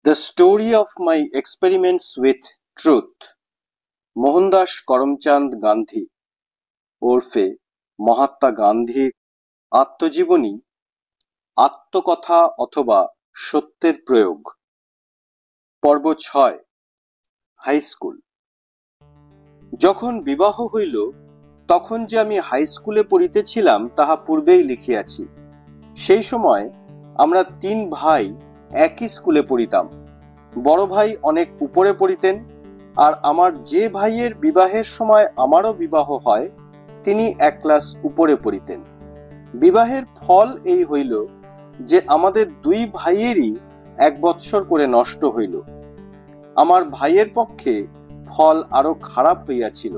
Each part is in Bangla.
The story of my experiments with truth. Mohandas Karamchand Gandhi ওরফে মহাত্মা গান্ধীর আত্মজীবনী, আত্মকথা অথবা সত্যের প্রয়োগ। পর্ব ৬। High school. যখন বিবাহ হইল তখন যে আমি হাই স্কুলে পড়িতেছিলাম তাহা পূর্বেই লিখিয়াছি। সেই সময় আমরা ৩ ভাই একই স্কুলে পড়িতাম। বড় ভাই অনেক উপরে পড়িতেন, আর আমার যে ভাইয়ের বিবাহের সময় আমারও বিবাহ হয় তিনি ১ ক্লাস উপরে পড়িতেন। বিবাহের ফল এই হইল যে আমাদের ২ ভাইয়েরই ১ বৎসর করে নষ্ট হইল। আমার ভাইয়ের পক্ষে ফল আরো খারাপ হইয়াছিল,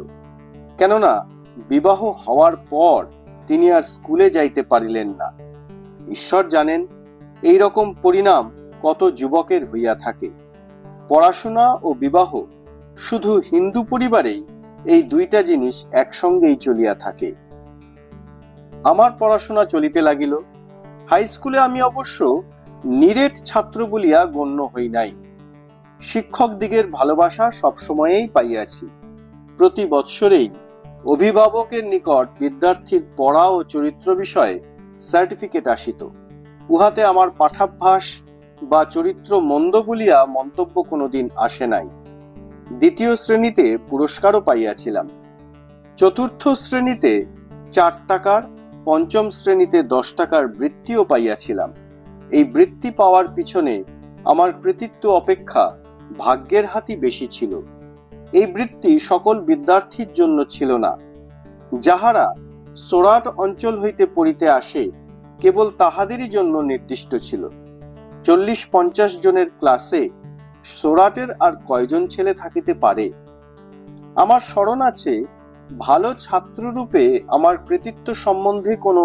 কেননা বিবাহ হওয়ার পর তিনি আর স্কুলে যাইতে পারিলেন না। ঈশ্বর জানেন এই রকম পরিণাম কত যুবকের হইয়া থাকে। পড়াশোনা ও বিবাহ শুধু হিন্দু পরিবারেই এই ২টা জিনিস একসঙ্গেই চলিয়া থাকে। আমার পড়াশোনা চলিতে লাগিল। হাই স্কুলে আমি অবশ্য নিরেট ছাত্র বলিয়া গণ্য হই নাই। শিক্ষক দিগের ভালোবাসা সবসময়েই পাইয়াছি। প্রতি বৎসরেই অভিভাবকের নিকট বিদ্যার্থীর পড়া ও চরিত্র বিষয়ে সার্টিফিকেট আসিত। উহাতে আমার পাঠাভ্যাস বা চরিত্র মন্দ বলিয়া মন্তব্য কোনোদিন আসে নাই। ২য় শ্রেণীতে পুরস্কারও পাইয়াছিলাম। ৪র্থ শ্রেণীতে ৪ টাকার, ৫ম শ্রেণীতে ১০ টাকার বৃত্তিও পাইয়াছিলাম। এই বৃত্তি পাওয়ার পিছনে আমার কৃতিত্ব অপেক্ষা ভাগ্যের হাতই বেশি ছিল। এই বৃত্তি সকল বিদ্যার্থীর জন্য ছিল না। যাহারা সোরাট অঞ্চল হইতে পড়িতে আসে কেবল তাহাদেরই জন্য নির্দিষ্ট ছিল। ৪০-৫০ জনের ক্লাসে সোরাটের আর কয়জন ছেলে থাকিতে পারে? আমার স্মরণ আছে, ভালো ছাত্ররূপে আমার কৃতিত্ব সম্বন্ধে কোনো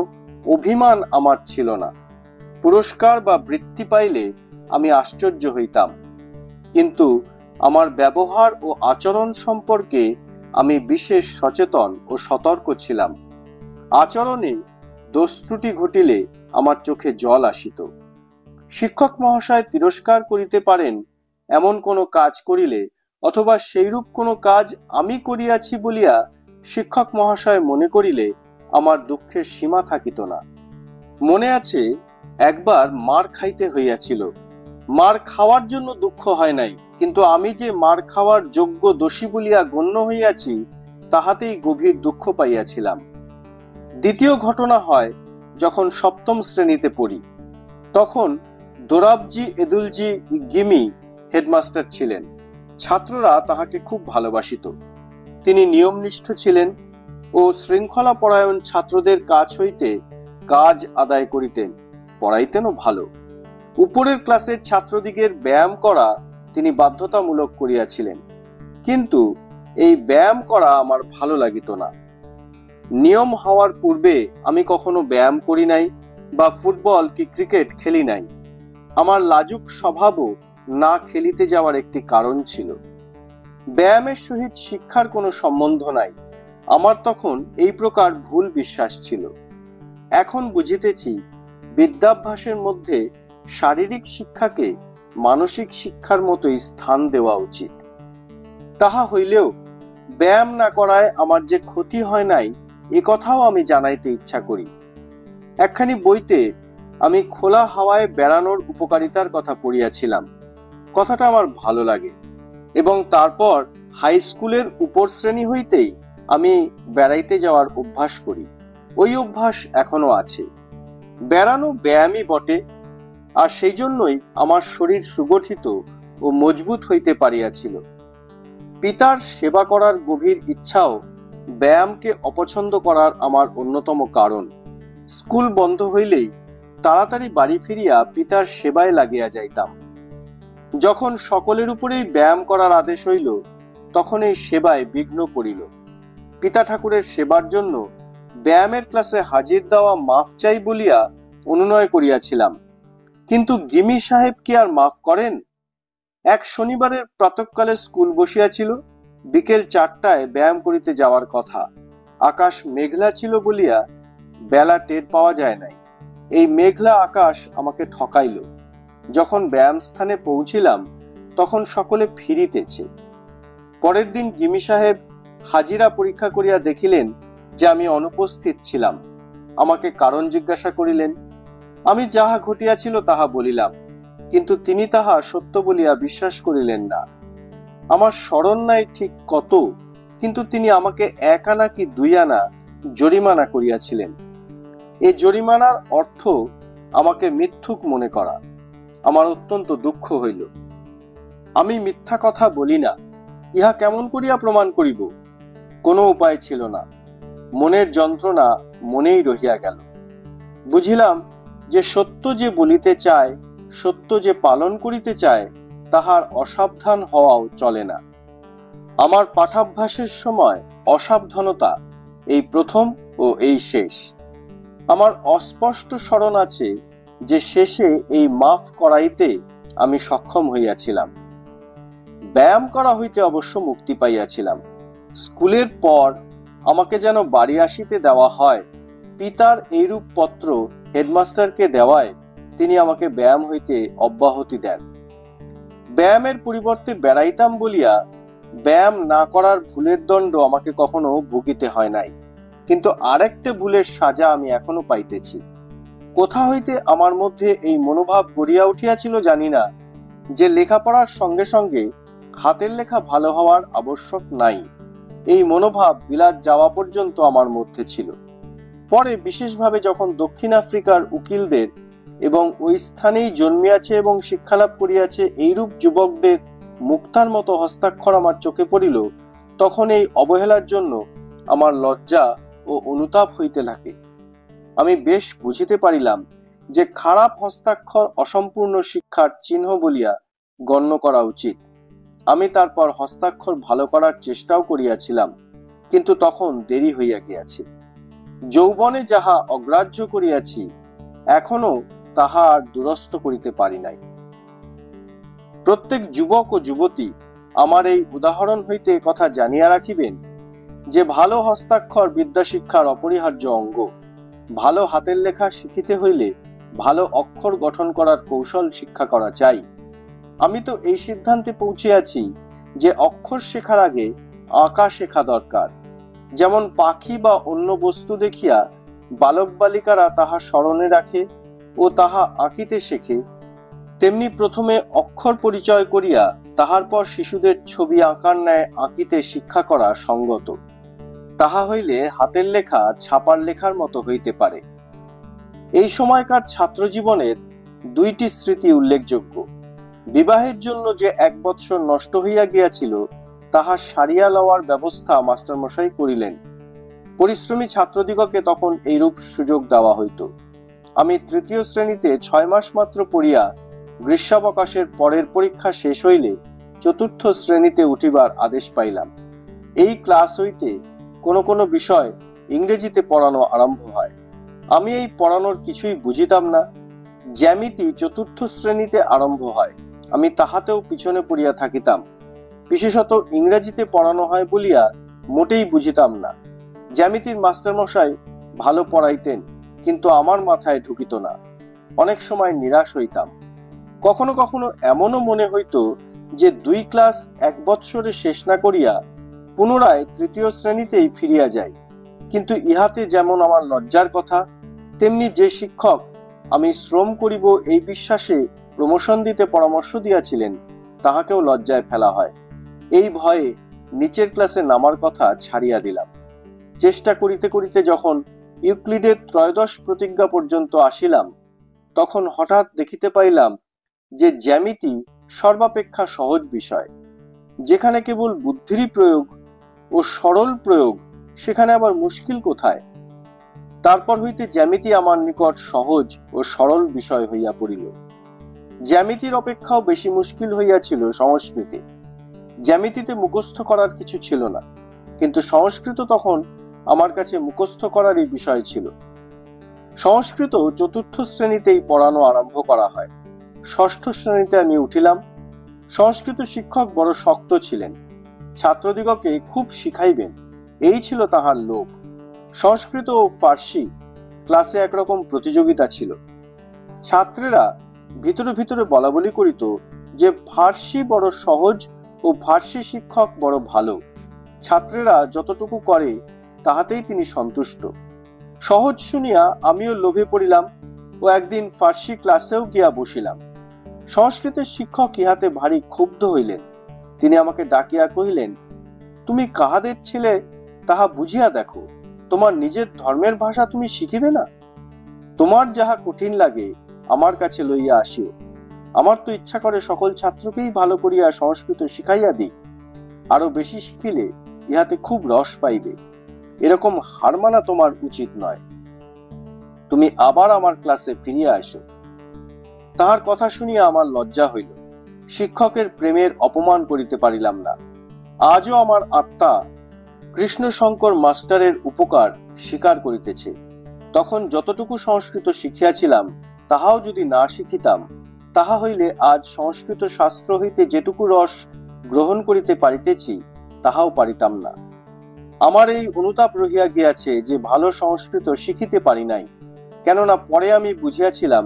অভিমান আমার ছিল না। পুরস্কার বা বৃত্তি পাইলে আমি আশ্চর্য হইতাম, কিন্তু আমার ব্যবহার ও আচরণ সম্পর্কে আমি বিশেষ সচেতন ও সতর্ক ছিলাম। আচরণে দোষ ত্রুটি ঘটিলে আমার চোখে জল আসিত। শিক্ষক মহাশয় তিরস্কার করিতে পারেন এমন কোনো কাজ করিলে, অথবা সেইরূপ কোনো কাজ আমি করিয়াছি বলিয়া শিক্ষক মহাশয় মনে করিলে আমার দুঃখের সীমা থাকিত না। মনে আছে, একবার মার খাইতে হইয়াছিল। মার খাওয়ার জন্য দুঃখ হয় নাই, কিন্তু আমি যে মার খাওয়ার যোগ্য দোষী বলিয়া গণ্য হইয়াছি তাহাতেই গভীর দুঃখ পাইয়াছিলাম। ২য় ঘটনা হয় যখন ৭ম শ্রেণীতে পড়ি। তখন দোরাবজি এদুলজি গিমি হেডমাস্টার ছিলেন। ছাত্ররা তাহাকে খুব ভালোবাসিত। তিনি নিয়মনিষ্ঠ ছিলেন ও শৃঙ্খলা পরায়ণ ছাত্রদের কাছ হইতে কাজ আদায় করিতেন, পড়াইতেনও ভালো। উপরের ক্লাসের ছাত্রদিগের ব্যায়াম করা তিনি বাধ্যতামূলক করিয়াছিলেন, কিন্তু এই ব্যায়াম করা আমার ভালো লাগিত না। নিয়ম হওয়ার পূর্বে আমি কখনো ব্যায়াম করি নাই বা ফুটবল কি ক্রিকেট খেলি নাই। আমার লাজুক স্বভাবও না খেলিতে যাওয়ার একটি কারণ ছিল। ব্যায়ামের সহিত শিক্ষার কোনো সম্বন্ধ নাই, আমার তখন এই প্রকার ভুল বিশ্বাস ছিল। এখন বুঝিতেছি, বিদ্যাভ্যাসের মধ্যে শারীরিক শিক্ষাকে মানসিক শিক্ষার মতোই স্থান দেওয়া উচিত। তাহা হইলেও ব্যায়াম না করায় আমার যে ক্ষতি হয় নাই এ কথাও আমি জানাইতে ইচ্ছা করি। একখানি বইতে আমি খোলা হাওয়ায় বেড়ানোর উপকারিতার কথা পড়িয়াছিলাম। কথাটা আমার ভালো লাগে, এবং তারপর হাই স্কুলের উপর শ্রেণী হইতেই আমি বেড়াইতে যাওয়ার অভ্যাস করি। ওই অভ্যাস এখনো আছে। বেড়ানো ব্যায়ামই বটে, আর সেই জন্যই আমার শরীর সুগঠিত ও মজবুত হইতে পারিয়াছিল। পিতার সেবা করার গভীর ইচ্ছাও ব্যায়ামকে অপছন্দ করার আমার অন্যতম কারণ। স্কুল বন্ধ হইলেই তাড়াতাড়ি বাড়ি ফিরিয়া পিতার সেবায় লাগিয়া যাইতাম। যখন সকলের উপরেই ব্যায়াম করার আদেশ হইল, তখন এই সেবায় বিঘ্ন পড়িল। পিতা ঠাকুরের সেবার জন্য ব্যায়ামের ক্লাসে হাজির দেওয়া মাফ চাই বলিয়া অনুনয় করিয়াছিলাম, কিন্তু গিমি সাহেব কি আর মাফ করেন? এক শনিবারের প্রাতঃকালে স্কুল বসিয়াছিল। বিকেল ৪টায় ব্যায়াম করিতে যাওয়ার কথা। আকাশ মেঘলা ছিল বলিয়া বেলা টের পাওয়া যায় নাই। এই মেঘলা আকাশ আমাকে ঠকাইল। যখন ব্যায়াম স্থানে পৌঁছিলাম তখন সকলে ফিরিতেছে। পরের দিন গিমি সাহেব হাজিরা পরীক্ষা করিয়া দেখিলেন যে আমি অনুপস্থিত ছিলাম। আমাকে কারণ জিজ্ঞাসা করিলেন। আমি যাহা ঘটিয়াছিল তাহা বলিলাম, কিন্তু তিনি তাহা সত্য বলিয়া বিশ্বাস করিলেন না। আমার স্মরণ নাই ঠিক কত, কিন্তু তিনি আমাকে 1 আনা কি 2 আনা জরিমানা করিয়াছিলেন। এই জরিমানার অর্থ আমাকে মিথ্যুক মনে করা। আমার অত্যন্ত দুঃখ হইল। আমি মিথ্যা কথা বলি না, ইহা কেমন করিয়া প্রমাণ করিব? কোনো উপায় ছিল না। মনের যন্ত্রণা মনেই রহিয়া গেল। বুঝিলাম যে সত্য যে বলিতে চায়, সত্য যে পালন করিতে চায়, তাহার অসাবধান হওয়াও চলে না। আমার পাঠাভ্যাসের সময় অসাবধানতা এই প্রথম ও এই শেষ। আমার অস্পষ্ট স্মরণ আছে যে শেষে এই মাফ করাইতে আমি সক্ষম হইয়াছিলাম। ব্যায়াম করা হইতে অবশ্য মুক্তি পাইয়াছিলাম। স্কুলের পর আমাকে যেন বাড়ি আসিতে দেওয়া হয়, পিতার এইরূপ পত্র হেডমাস্টারকে দেওয়ায় তিনি আমাকে ব্যায়াম হইতে অব্যাহতি দেন। ব্যায়ামের পরিবর্তে বেড়াইতাম বলিয়া ব্যায়াম না করার ভুলের দণ্ড আমাকে কখনো ভুগিতে হয় নাই, কিন্তু আরেকটা ভুলের সাজা আমি এখনো পাইতেছি। কোথা হইতে আমার মধ্যে এই মনোভাব গড়িয়া উঠিয়াছিল জানি না, যে লেখাপড়ার সঙ্গে সঙ্গে হাতের লেখা ভালো হওয়ার আবশ্যক নাই। এই মনোভাব বিলাত যাওয়া পর্যন্ত আমার মধ্যে ছিল। পরে বিশেষভাবে যখন দক্ষিণ আফ্রিকার উকিলদের এবং ওই স্থানেই জন্মিয়াছে এবং শিক্ষালাভ করিয়াছে এইরূপ যুবকদের মুক্তার মতো হস্তাক্ষর আমার চোখে পড়িল, তখন এই অবহেলার জন্য আমার লজ্জা ও অনুতাপ হইতে লাগে। আমি বেশ বুঝিতে পারিলাম যে খারাপ হস্তাক্ষর অসম্পূর্ণ শিক্ষার চিহ্ন বলিয়া গণ্য করা উচিত। আমি তারপর হস্তাক্ষর ভালো করার চেষ্টাও করিয়াছিলাম, কিন্তু তখন দেরি হইয়া গিয়াছে। যৌবনে যাহা অগ্রাহ্য করিয়াছি, এখনো তাহা আর দুরস্ত করিতে পারি নাই। প্রত্যেক যুবক ও যুবতী আমার এই উদাহরণ হইতে কথা জানিয়া রাখিবেন যে ভালো হস্তাক্ষর বিদ্যা শিক্ষার অপরিহার্য অঙ্গ। ভালো হাতের লেখা শিখিতে হইলে ভালো অক্ষর গঠন করার কৌশল শিক্ষা করা চাই। আমি তো এই সিদ্ধান্তে পৌঁছিয়াছি যে অক্ষর শেখার আগে আঁকা শেখা দরকার। যেমন পাখি বা অন্য বস্তু দেখিয়া বালক বালিকারা তাহা স্মরণে রাখে ও তাহা আঁকিতে শেখে, তেমনি প্রথমে অক্ষর পরিচয় করিয়া তাহার পর শিশুদের ছবি আঁকার ন্যায় আঁকিতে শিক্ষা করা সঙ্গত। তাহা হইলে হাতের লেখা ছাপার লেখার মতো হইতে পারে। এই সময়কার ছাত্র জীবনের 2টি স্মৃতি উল্লেখযোগ্য। বিবাহের জন্য যে 1 বৎসর নষ্ট হইয়া গিয়াছিল, তাহা সারিয়া লওয়ার ব্যবস্থা মাস্টারমশাই করিলেন। পরিশ্রমী ছাত্রদিগকে তখন এইরূপ সুযোগ দেওয়া হইত। আমি 3য় শ্রেণীতে 6 মাস মাত্র পড়িয়া গ্রীষ্মাবকাশের পরের পরীক্ষা শেষ হইলে 4র্থ শ্রেণীতে উঠিবার আদেশ পাইলাম। এই ক্লাস হইতে কোনো কোনো বিষয় ইংরেজিতে পড়ানো আরম্ভ হয়। আমি এই পড়ানোর কিছুই বুঝিতাম না। জ্যামিতি 4র্থ শ্রেণীতে আরম্ভ হয়, আমি তাহাতেও পিছনে পড়িয়া থাকিতাম। বিশেষত ইংরেজিতে পড়ানো হয় বলিয়া মোটেই বুঝিতাম না। জ্যামিতির মাস্টারমশাই ভালো পড়াইতেন, কিন্তু আমার মাথায় ঢুকিত না। অনেক সময় নিরাশ হইতাম। কখনো কখনো এমনও মনে হইত যে 2 ক্লাস 1 বৎসরে শেষ না করিয়া পুনরায় 3য় শ্রেণীতেই ফিরিয়া যাই। কিন্তু ইহাতে যেমন আমার লজ্জার কথা, তেমনি যে শিক্ষক আমি শ্রম করিব এই বিশ্বাসে প্রমোশন দিতে পরামর্শ দিয়াছিলেন, তাহাকেও লজ্জায় ফেলা হয়। এই ভয়ে নিচের ক্লাসে নামার কথা ছাড়িয়া দিলাম। চেষ্টা করিতে করিতে যখন ইউক্লিডের 13 প্রতিজ্ঞা পর্যন্ত আসিলাম, তখন হঠাৎ দেখিতে পাইলাম যে জ্যামিতি সর্বাপেক্ষা সহজ বিষয়। যেখানে কেবল বুদ্ধিরই প্রয়োগ ও সরল প্রয়োগ, সেখানে আবার মুশকিল কোথায়? তারপর হইতে জ্যামিতি আমার নিকট সহজ ও সরল বিষয় হইয়া পড়িল। জ্যামিতির অপেক্ষাও বেশি মুশকিল হইয়াছিল সংস্কৃতি। জ্যামিতিতে মুখস্থ করার কিছু ছিল না, কিন্তু সংস্কৃত তখন আমার কাছে মুখস্থ করারই বিষয় ছিল। সংস্কৃত 4র্থ শ্রেণীতেই পড়ানো আরম্ভ করা হয়। 6ষ্ঠ শ্রেণীতে আমি উঠিলাম। সংস্কৃত শিক্ষক বড় শক্ত ছিলেন, ছাত্রদিগকে খুব শিখাইবেন, এই ছিল তাহার লোভ। সংস্কৃত ও ফার্সি ক্লাসে একরকম প্রতিযোগিতা ছিল। ছাত্রেরা ভিতরে ভিতরে বলা বলি করিত যে ফার্সি বড় সহজ ও ফার্সি শিক্ষক বড় ভালো, ছাত্রেরা যতটুকু করে তাহাতেই তিনি সন্তুষ্ট। সহজ শুনিয়া আমিও লোভে পড়িলাম ও একদিন ফার্সি ক্লাসেও গিয়া বসিলাম। সংস্কৃতের শিক্ষক ইহাতে ভারী ক্ষুব্ধ হইলেন। তিনি আমাকে ডাকিয়া কহিলেন, তুমি কাহাদের ছেলে তাহা বুঝিয়া দেখো, তোমার নিজের ধর্মের ভাষা তুমি শিখিবে না? তোমার যাহা কঠিন লাগে আমার কাছে লইয়া আসিও। আমার তো ইচ্ছা করে সকল ছাত্রকেই ভালো করিয়া সংস্কৃত শিখাইয়া দিই। আরো বেশি শিখিলে ইহাতে খুব রস পাইবে। এরকম হার মানা তোমার উচিত নয়। তুমি আবার আমার ক্লাসে ফিরিয়া আসো। তাহার কথা শুনিয়া আমার লজ্জা হইল। শিক্ষকের প্রেমের অপমান করিতে পারিলাম না। আজও আমার আত্মা কৃষ্ণশঙ্কর মাস্টারের উপকার স্বীকার করিতেছে। তখন যতটুকু সংস্কৃত শিখিয়াছিলাম তাহাও যদি না শিখিতাম, তাহা হইলে আজ সংস্কৃত শাস্ত্র হইতে যেটুকু রস গ্রহণ করিতে পারিতেছি তাহাও পারিতাম না। আমার এই অনুতাপ রহিয়া গিয়াছে যে ভালো সংস্কৃত শিখিতে পারি নাই, কেননা পরে আমি বুঝিয়াছিলাম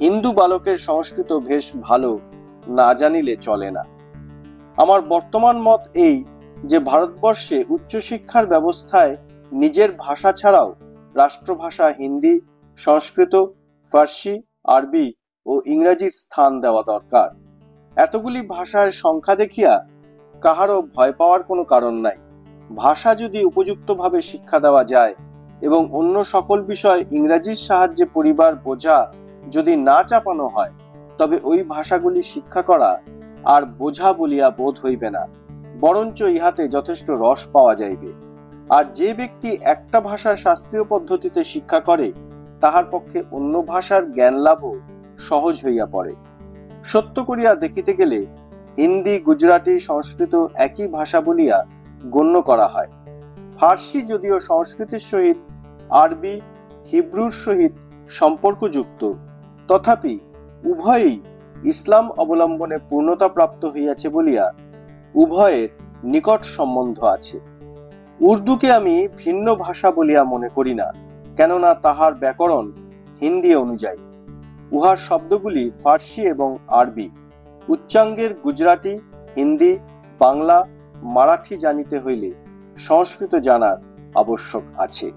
হিন্দু বালকের সংস্কৃত বেশ ভালো, না জানিলে চলে না। আমার বর্তমান মত এই যে ভারতবর্ষে উচ্চশিক্ষার ব্যবস্থায় নিজের ভাষা ছাড়াও রাষ্ট্রভাষা হিন্দি, সংস্কৃত, ফার্সি, আরবি ও ইংরেজির স্থান দেওয়া দরকার। এতগুলি ভাষার সংখ্যা দেখিয়া কাহারও ভয় পাওয়ার কোনো কারণ নাই। ভাষা যদি উপযুক্তভাবে শিক্ষা দেওয়া যায় এবং অন্য সকল বিষয় ইংরেজির সাহায্যে পড়িবার বোঝা যদি না চাপানো হয়, তবে ওই ভাষাগুলি শিক্ষা করা আর বোঝা বলিয়া বোধ হইবে না, বরঞ্চ ইহাতে যথেষ্ট রস পাওয়া যাইবে। আর যে ব্যক্তি একটা ভাষার শাস্ত্রীয় পদ্ধতিতে শিক্ষা করে, তাহার পক্ষে অন্য ভাষার জ্ঞান লাভও সহজ হইয়া পড়ে। সত্য করিয়া দেখিতে গেলে হিন্দি, গুজরাটি, সংস্কৃত একই ভাষা বলিয়া গণ্য করা হয়। ফার্সি যদিও সংস্কৃতের সহিত আরবি, হিব্রুর সহিত সম্পর্কযুক্ত, তথাপি উভয়ই ইসলাম অবলম্বনে পূর্ণতা প্রাপ্ত হইয়াছে বলিয়া উভয়ের নিকট সম্বন্ধ আছে। উর্দুকে আমি ভিন্ন ভাষা বলিয়া মনে করি না, কেননা তাহার ব্যাকরণ হিন্দি অনুযায়ী। উহার শব্দগুলি ফার্সি এবং আরবি। উচ্চাঙ্গের গুজরাটি, হিন্দি, বাংলা, মারাঠি জানিতে হইলে সংস্কৃত জানার আবশ্যক আছে।